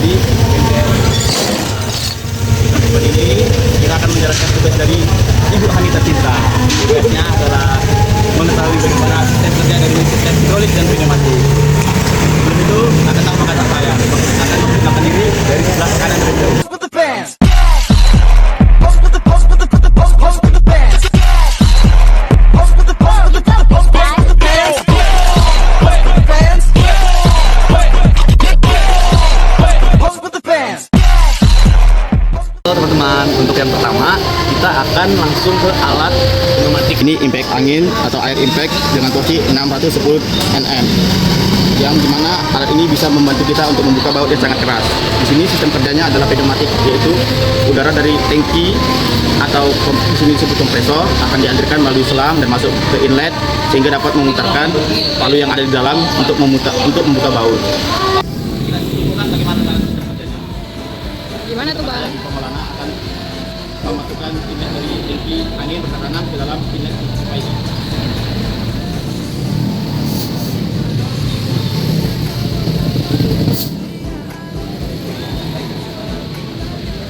menjadi bengkel. Seperti ini kita akan menjalankan tugas dari Ibu Hani tercinta. Tugasnya adalah mengetahui bagaimana sistem kerja dari sistem hidrolik dan pneumatik. Sebelum itu, akan tahu kata saya akan memperkenalkan diri dari sebelah kanan dan jauh. Teman-teman, untuk yang pertama kita akan langsung ke alat pneumatik. Ini impact angin atau air impact dengan torsi 610 Nm, yang dimana alat ini bisa membantu kita untuk membuka baut yang sangat keras. Di sini sistem kerjanya adalah pneumatik, yaitu udara dari tangki atau di sini disebut kompresor akan dialirkan melalui selang dan masuk ke inlet sehingga dapat memutarkan palu yang ada di dalam untuk membuka baut. Gimana tuh Bang? Pemelana akan memasukkan inlet dari tangki angin bertekanan ke dalam inlet pipa ini.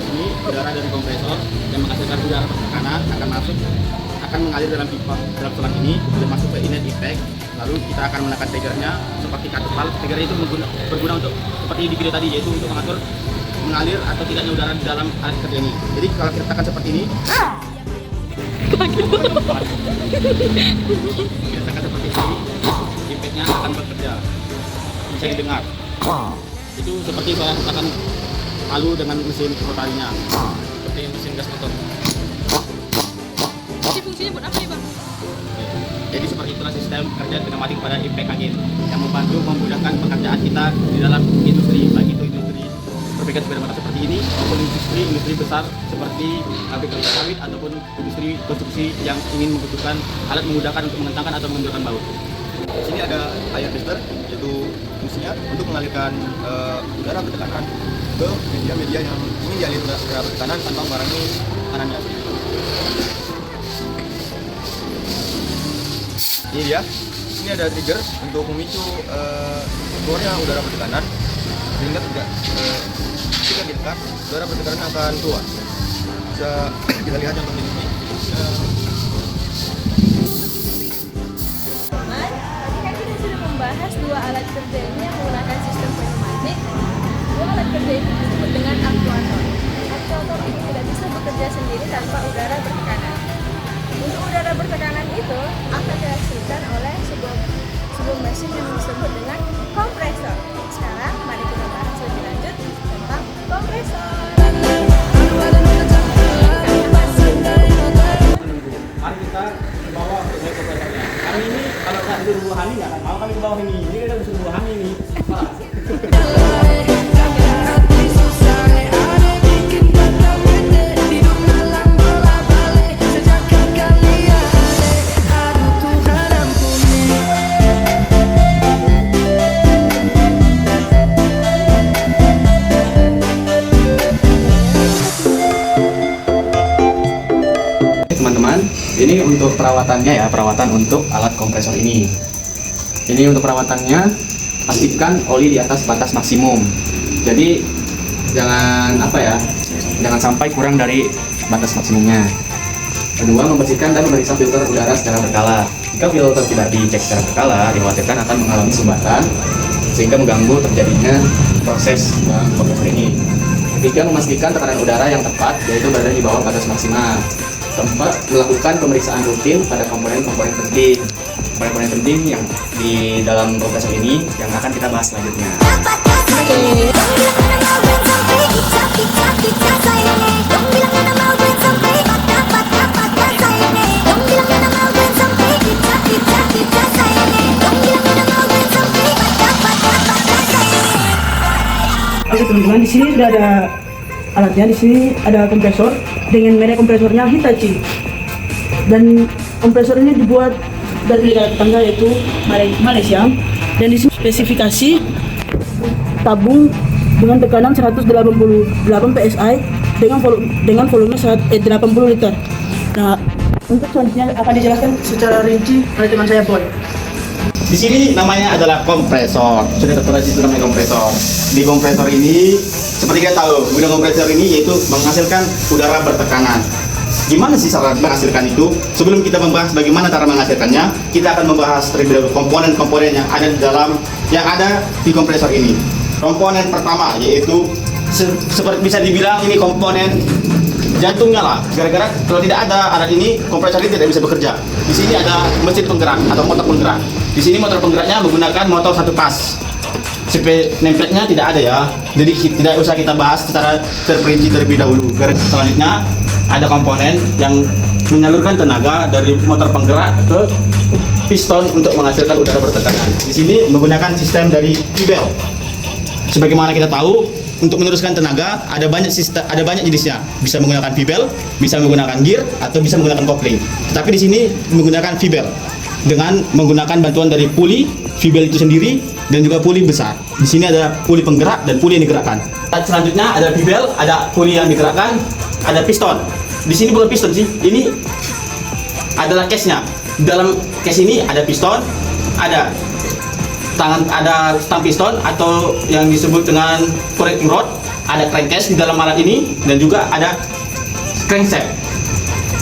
Ini udara dari kompresor yang menghasilkan udara bertekanan akan mengalir dalam pipa dalam selang ini kemudian masuk ke inlet impact. Lalu kita akan menekan triggernya seperti kartu valve. Trigger itu berguna untuk seperti di video tadi, yaitu untuk mengatur mengalir atau tidaknya udara di dalam alat kerja ini. Jadi kalau kita tekan seperti ini, kita tekan seperti ini, impactnya akan bekerja. Bisa didengar. Itu seperti saya tekan palu dengan mesin rotarinya, seperti mesin gas motor. Jadi fungsinya buat apa nih Bang? Jadi seperti itulah sistem kerja pneumatik pada impact angin yang membantu memudahkan pekerjaan kita di dalam industri, baik itu industri perbaikan sepeda motor seperti ini maupun industri besar seperti pabrik kelapa sawit ataupun industri konstruksi yang ingin membutuhkan alat memudahkan untuk menentangkan atau mengendurkan baut. Di sini ada air tester, yaitu fungsinya untuk mengalirkan udara bertekanan ke media-media yang ingin dialiri udara bertekanan tanpa mengurangi tekanannya. Ini dia. Ini ada trigger untuk memicu keluarnya udara bertekanan sehingga tidak ketika ditekan udara bertekanan akan keluar. Bisa kita lihat contoh di sini. Tadi kan kita sudah membahas dua alat kerja ini yang menggunakan sistem pneumatik. Dua alat kerja ini disebut dengan aktuator. Aktuator ini tidak bisa bekerja sendiri tanpa udara bertekanan. Untuk udara bertekanan itu akan dihasilkan oleh sebuah mesin yang disebut dengan kompresor. Sekarang mari kita bahas lebih lanjut tentang kompresor. Mari kita ke bawah untuk melihat kompresornya. Kami ini kalau nggak disuruh Bu Hani nggak akan mau kami ke bawah ini. Ini kita disuruh Bu Hani ini. Teman-teman, ini untuk perawatannya ya, perawatan untuk alat kompresor ini. Ini untuk perawatannya, pastikan oli di atas batas maksimum. Jadi jangan jangan sampai kurang dari batas maksimumnya. Kedua, membersihkan dan memeriksa filter udara secara berkala. Jika filter tidak dicek secara berkala, dikhawatirkan akan mengalami sumbatan sehingga mengganggu terjadinya proses kompresor ini. Ketiga, memastikan tekanan udara yang tepat, yaitu berada di bawah batas maksimal. Keempat, melakukan pemeriksaan rutin pada komponen-komponen penting. Komponen penting yang di dalam kompresor ini yang akan kita bahas selanjutnya. Oke teman-teman, di sini sudah ada alatnya. Di sini ada kompresor dengan merek kompresornya Hitachi, dan kompresor ini dibuat dari negara tetangga yaitu Malaysia, dan di sini spesifikasi tabung dengan tekanan 188 psi dengan volume 80 liter. Nah, untuk selanjutnya akan dijelaskan secara rinci oleh teman saya Boy. Di sini namanya adalah kompresor. Sudah tertera di situ namanya kompresor. Di kompresor ini, seperti kita tahu, gudang kompresor ini yaitu menghasilkan udara bertekanan. Gimana sih cara menghasilkan itu? Sebelum kita membahas bagaimana cara menghasilkannya, kita akan membahas terlebih dahulu komponen-komponen yang ada di kompresor ini. Komponen pertama yaitu seperti bisa dibilang ini komponen jantungnya lah. Gara-gara kalau tidak ada alat ini, kompresor ini tidak bisa bekerja. Di sini ada mesin penggerak atau motor penggerak. Di sini motor penggeraknya menggunakan motor satu pas. Nameplate-nya tidak ada ya. Jadi tidak usah kita bahas secara terperinci terlebih dahulu. Selanjutnya ada komponen yang menyalurkan tenaga dari motor penggerak ke piston untuk menghasilkan udara bertekanan. Di sini menggunakan sistem dari V-belt. Sebagaimana kita tahu, untuk meneruskan tenaga ada banyak jenisnya. Bisa menggunakan V-belt, bisa menggunakan gear, atau bisa menggunakan kopling. Tetapi di sini menggunakan V-belt dengan menggunakan bantuan dari puli V-belt itu sendiri dan juga puli besar. Di sini ada puli penggerak dan puli yang digerakkan. Selanjutnya ada V-belt, ada puli yang digerakkan, ada piston. Di sini bukan piston sih, ini adalah case-nya. Dalam case ini ada piston, ada stang piston atau yang disebut dengan connecting rod, ada crankcase di dalam alat ini, dan juga ada crankshaft.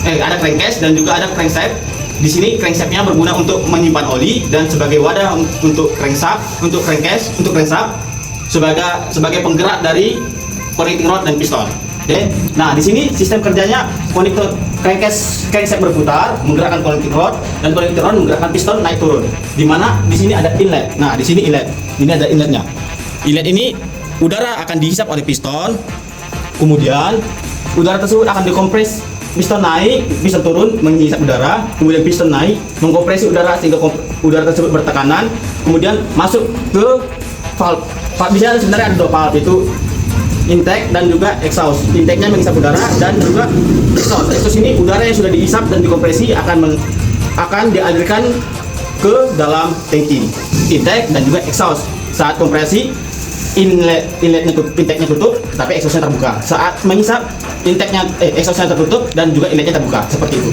Ada crankcase dan juga ada crankshaft. Di sini crankshaftnya berguna untuk menyimpan oli dan sebagai wadah untuk crankshaft, untuk crankcase, untuk crankshaft sebagai penggerak dari connecting rod dan piston. Oke. Nah, di sini sistem kerjanya konektor crankshaft berputar, menggerakkan connecting rod, dan connecting rod menggerakkan piston naik turun. Di mana di sini ada inlet. Nah, di sini inlet. Ini ada inletnya. Inlet ini udara akan dihisap oleh piston. Kemudian udara tersebut akan dikompres. Piston naik, piston turun menghisap udara. Kemudian piston naik, mengkompresi udara sehingga udara tersebut bertekanan. Kemudian masuk ke valve. Bisa sebenarnya ada dua valve, itu intake dan juga exhaust. Intake-nya menghisap udara dan juga exhaust. Exhaust ini udara yang sudah dihisap dan dikompresi akan dialirkan ke dalam tangki. Intake dan juga exhaust. Saat kompresi intake-nya tutup, tapi exhaust-nya terbuka. Saat menghisap exhaust-nya tertutup dan juga inletnya terbuka, seperti itu.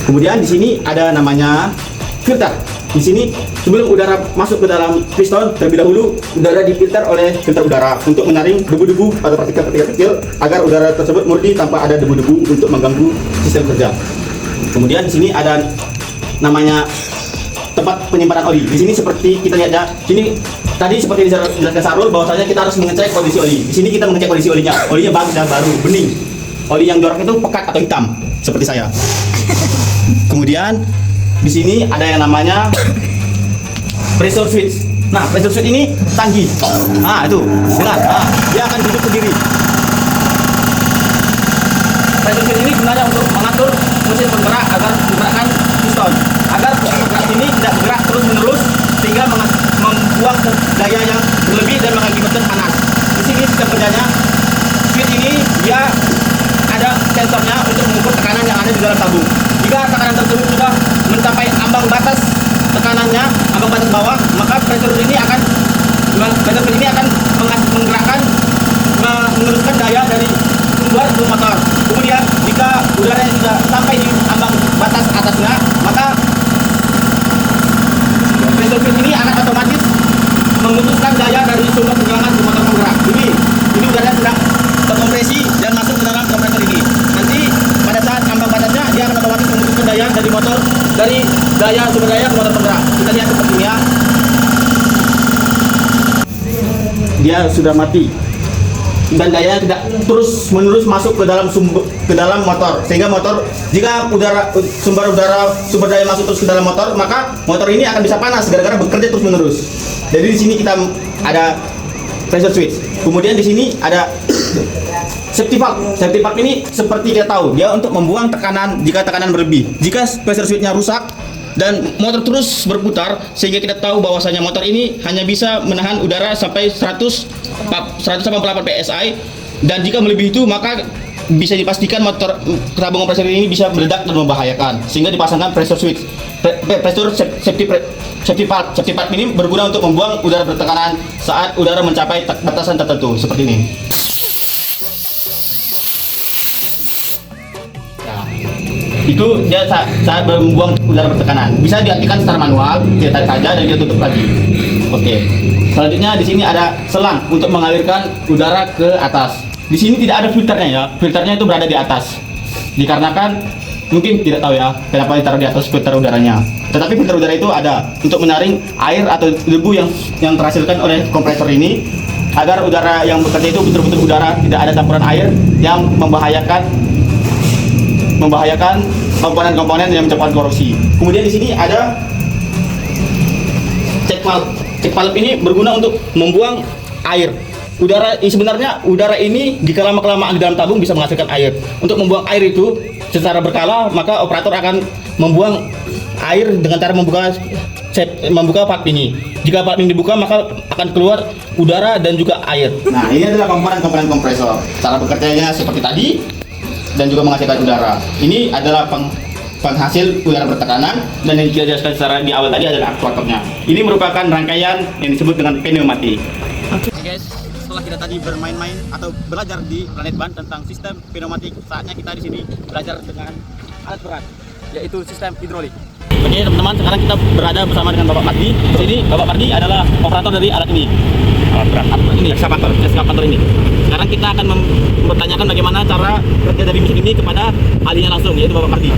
Kemudian di sini ada namanya filter. Di sini sebelum udara masuk ke dalam piston, terlebih dahulu udara difilter oleh filter udara untuk menyaring debu-debu atau partikel-partikel kecil agar udara tersebut murni tanpa ada debu-debu untuk mengganggu sistem kerja. Kemudian di sini ada namanya tempat penyimpanan oli. Di sini seperti kita lihat ya, sini tadi seperti dijelaskan Sarul bahwasanya kita harus mengecek kondisi oli. Di sini kita mengecek kondisi olinya. Olinya bagus dan baru, bening. Oli yang jorok itu pekat atau hitam seperti saya. Kemudian di sini ada yang namanya pressure switch. Nah, pressure switch ini tangki. Nah, itu. Dengar. Nah, dia akan duduk sendiri. Pressure switch ini gunanya untuk mengatur mesin penggerak agar menggerakkan piston. Agar penggerak ini tidak bergerak terus-menerus sehingga membuang daya yang berlebih dan mengakibatkan panas. Di sini sistem kerjanya, switch ini dia ada sensornya untuk mengukur tekanan yang ada di dalam tabung. Jika tekanan tersebut sudah mencapai ambang batas tekanannya, ambang batas bawah, maka pressure ini akan menggerakkan, meneruskan daya dari sumber ke motor. Kemudian jika udara yang sudah sampai di ambang batas atasnya, maka pressure switch ini akan otomatis memutuskan daya dari sumber tegangan ke motor penggerak. Ini udara sedang terkompresi dan masuk ke dalam kompresor ini. Nanti pada saat ambang batasnya dia akan otomatis memutuskan daya dari motor, dari sumber daya ke motor penggerak. Kita lihat seperti ini ya. Dia sudah mati dan dayanya tidak terus menerus masuk ke dalam motor, sehingga motor, jika sumber daya masuk terus ke dalam motor, maka motor ini akan bisa panas gara-gara bekerja terus menerus. Jadi di sini kita ada pressure switch. Kemudian di sini ada safety valve. Safety valve ini seperti kita tahu, dia untuk membuang tekanan jika tekanan berlebih. Jika pressure switch-nya rusak dan motor terus berputar, sehingga kita tahu bahwasanya motor ini hanya bisa menahan udara sampai 188 PSI, dan jika melebihi itu maka bisa dipastikan motor tabung kompresor ini bisa meledak dan membahayakan, sehingga dipasangkan pressure switch. Pressure safety valve ini berguna untuk membuang udara bertekanan saat udara mencapai batasan tertentu seperti ini. Nah, Itu dia saat membuang udara bertekanan. Bisa diaktifkan secara manual, dia tarik saja dan dia tutup lagi. Oke. Selanjutnya di sini ada selang untuk mengalirkan udara ke atas. Di sini tidak ada filternya ya. Filternya itu berada di atas. Dikarenakan mungkin tidak tahu ya kenapa ditaruh di atas filter udaranya. Tetapi filter udara itu ada untuk menyaring air atau debu yang terhasilkan oleh kompresor ini, agar udara yang bekerja itu betul-betul udara, tidak ada campuran air yang membahayakan komponen-komponen yang menyebabkan korrosi. Kemudian di sini ada check valve. Check valve ini berguna untuk membuang air. Sebenarnya udara ini jika lama-kelamaan di dalam tabung bisa menghasilkan air. Untuk membuang air itu secara berkala, maka operator akan membuang air dengan cara membuka valve ini. Jika valve ini dibuka, maka akan keluar udara dan juga air. Nah, ini adalah komponen-komponen kompresor. Cara bekerjanya seperti tadi dan juga menghasilkan udara. Ini adalah penghasil udara bertekanan, dan yang kita jelaskan secara di awal tadi adalah aktuatornya. Ini merupakan rangkaian yang disebut dengan pneumatik. Oke guys, setelah kita tadi bermain-main atau belajar di Planet Ban tentang sistem pneumatik, saatnya kita di sini belajar dengan alat berat, yaitu sistem hidrolik. Oke teman-teman, sekarang kita berada bersama dengan Bapak Mardi. Di sini Bapak Mardi adalah operator dari alat ini. Alat berat ini, eskavator ini. Sekarang kita akan mempertanyakan bagaimana cara kerja dari mesin ini kepada ahlinya langsung, yaitu Bapak Mardi.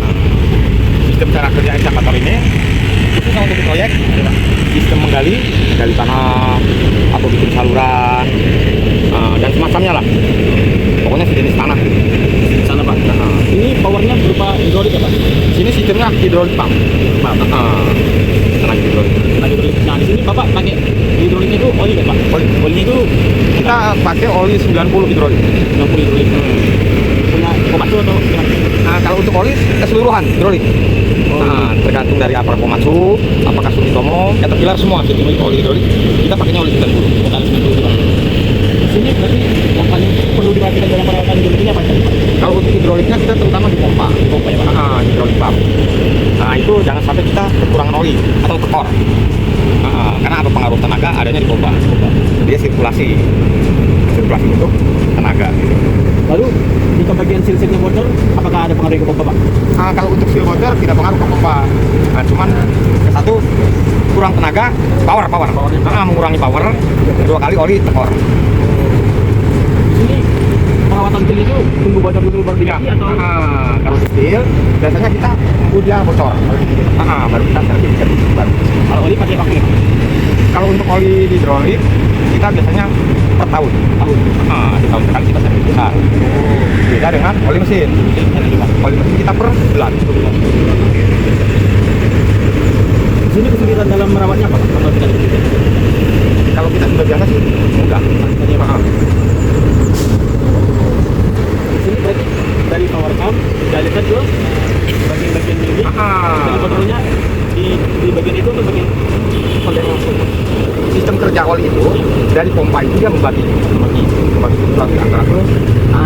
Sistem cara kerja eskavator ini khususnya untuk proyek, sistem menggali tanah atau bikin saluran dan semacamnya lah. Pokoknya sejenis tanah. Di sana Pak. Ini powernya berupa hidrolik ya Pak? Sini sistemnya hidrolik pump. Tenaga hidrolik. Nah di sini Bapak pakai hidroliknya itu oli ya Pak? Olinya itu Kita pakai oli 90 hidrolik. 60 hidrolik. Punya Komatsu atau gimana? Nah, kalau untuk oli keseluruhan hidrolik. Nah, tergantung dari apa Komatsu, apakah Sumitomo, atau Pilar semua sistem oli hidrolik. Kita pakainya oli 90. Total 90 Pak. Di sini berarti yang paling perlu diperhatikan dalam perawatan hidrolik ini apa? Kalau untuk hidroliknya kita terutama di pompa. Pompa ya Pak? Hidrolik pump. Nah, itu jangan sampai kita kekurangan oli atau tekor. Karena apa pengaruh tenaga adanya di pompa. Dia sirkulasi untuk tenaga. Lalu di bagian seal-sealnya bocor, apakah ada pengaruh ke pompa Pak? Kalau untuk seal bocor tidak pengaruh ke pompa. Nah, cuman ke satu kurang tenaga, power. Mengurangi power. Kedua kali oli tekor. Di sini perawatan seal itu tunggu bocor dulu baru diganti atau? Kalau seal biasanya kita udah bocor. Baru kita servis baru. Kalau oli pakai vakum? Kalau untuk oli hidrolik kita biasanya per tahun. Di tahun sekali kita servis. Beda dengan oli mesin. Oli mesin kita per bulan. Di sini kesulitan dalam merawatnya apa? Kalau kita sudah biasa sih mudah. Di sini berarti dari power pump dialirkan ke bagian-bagian ini. Dan kontrolnya di bagian itu untuk bagian kontainer langsung. Sistem kerja oli itu dari pompa itu dia membagi antara ke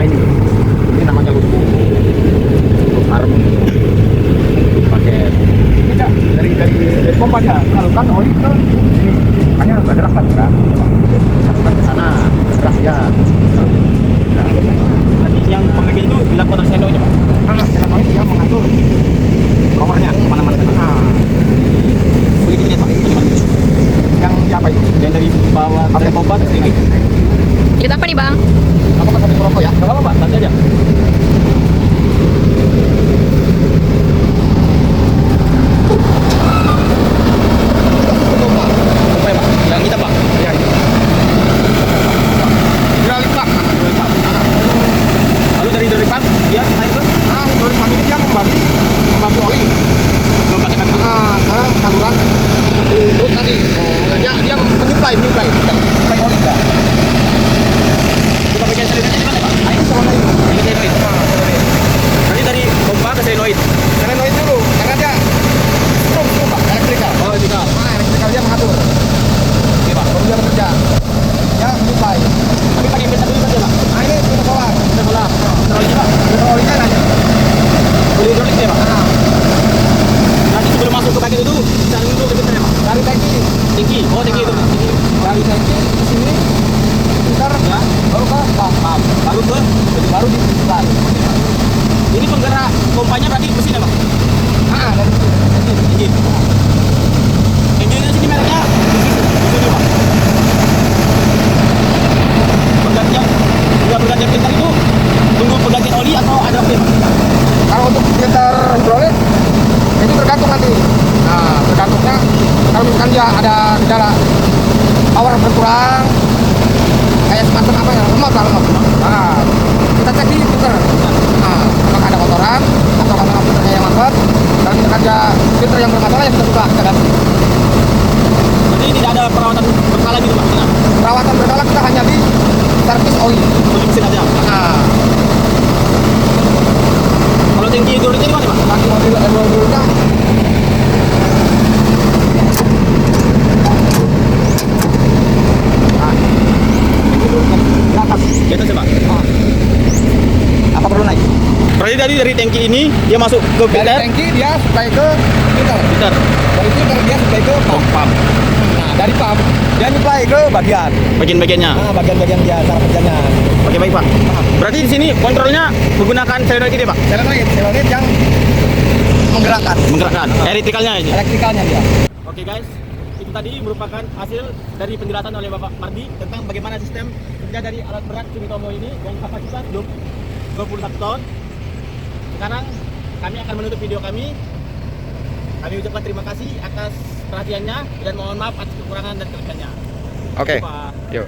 ini namanya loop arm pakai tidak dari pompa dia salurkan oli ke sini, makanya bergerak kan salurkan ke sana bergerak ya. Yang pembagian itu dilakukan oleh sendok aja Pak? Sendok itu dia mengatur powernya kemana-mana. Begitu ya Pak? Yang siapa itu? Yang dari bawah dari pompa ke sini. Kita apa nih bang? Apa pas ada merokok ya? Gak apa-apa Pak, santai aja. Pompa ya Pak? Yang kita Pak? Iya. Hidrolik Pak. Lalu dari pump dia naik ke? Hidrolik Pak ini dia membagi oli Pakai ke saluran itu tadi. Dia menyuplai oli enggak. Kita bagian solenoidnya di mana Pak? Ayo solenoid. Ini solenoid. Nanti dari pompa ke solenoid. Solenoid dulu, karena dia strom Pak, elektrikal. Oh elektrikal. Elektrikal dia mengatur. Oke Pak. Baru dia bekerja. Ya menyuplai. Tapi pakai meter dulu saja Pak. Ini sudah keluar. Kita bola. Hidroliknya Pak. Hidroliknya nanya. Hidrolik ya Pak. Nanti sebelum masuk ke bagian itu cari dulu ke ya Pak. Dari tangki. Tinggi. Oh tinggi itu. Dari tangki ke sini. Ntar Ya. baru ke pump. Baru ke Baru disuplai. Ini penggerak pompanya berarti mesin ya Pak? dari Engine. Engine sini mereknya Isuzu Pak. Penggantian filter itu tunggu penggantian oli atau ada waktu Pak? Kalau untuk filter hidrolik itu tergantung nanti. Nah, tergantungnya kalau misalkan dia ada kendala power berkurang, kayak semacam apa ya, lemot. Nah, kita cek di filter. Nah, apakah ada kotoran atau karena filternya yang mampet. Kalau misalkan dia filter yang bermasalah ya kita buka, kita ganti. Jadi tidak ada perawatan berkala gitu Pak? Nah, Perawatan berkala kita hanya di servis oli. untuk mesin aja. Nah, Kalau tangki hidroliknya di mana Pak? tangki mobilnya di atas. Di atas ya Pak? Apa perlu naik? Berarti dari tangki ini dia masuk ke Dari filter. tangki dia supply ke filter. Filter. Dari filter dia supply ke pump. Pump. Nah, dari pump dia supply ke bagian. Bagian-bagiannya. Nah, bagian-bagian dia cara kerjanya. Oke baik Pak. Berarti di sini kontrolnya menggunakan solenoid ini Pak? Solenoid yang menggerakkan. Menggerakkan. Elektrikalnya ini. Elektrikalnya dia. Oke guys, itu tadi merupakan hasil dari penjelasan oleh Bapak Mardi tentang bagaimana sistem kerja dari alat berat Sumitomo ini yang kapasitas 21 ton. Sekarang kami akan menutup video kami. Kami ucapkan terima kasih atas perhatiannya dan mohon maaf atas kekurangan dan kelebihannya. Oke. Pak. Yuk.